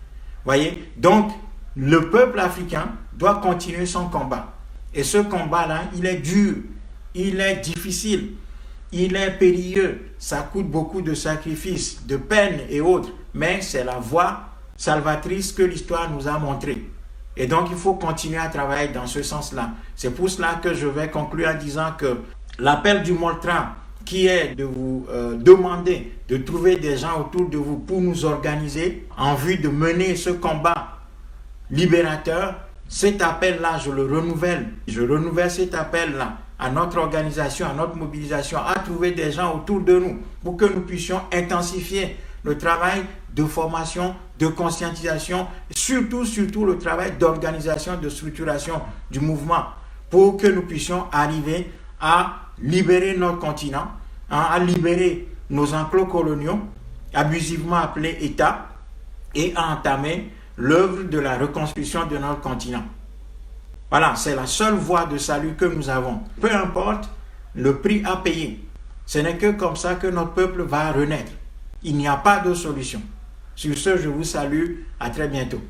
Voyez? Donc, le peuple africain doit continuer son combat. Et ce combat-là, il est dur, il est difficile, il est périlleux, ça coûte beaucoup de sacrifices, de peine et autres, mais c'est la voie salvatrice que l'histoire nous a montrée. Et donc, il faut continuer à travailler dans ce sens-là. C'est pour cela que je vais conclure en disant que l'appel du Moltra, qui est de vous demander de trouver des gens autour de vous pour nous organiser en vue de mener ce combat libérateur, cet appel-là, je le renouvelle. Je renouvelle cet appel-là à notre organisation, à notre mobilisation, à trouver des gens autour de nous pour que nous puissions intensifier le travail de formation, de conscientisation, surtout le travail d'organisation, de structuration du mouvement pour que nous puissions arriver à libérer notre continent, à libérer nos enclos coloniaux, abusivement appelés États, et à entamer l'œuvre de la reconstruction de notre continent. Voilà, c'est la seule voie de salut que nous avons. Peu importe le prix à payer, ce n'est que comme ça que notre peuple va renaître. Il n'y a pas de solution. Sur ce, je vous salue. À très bientôt.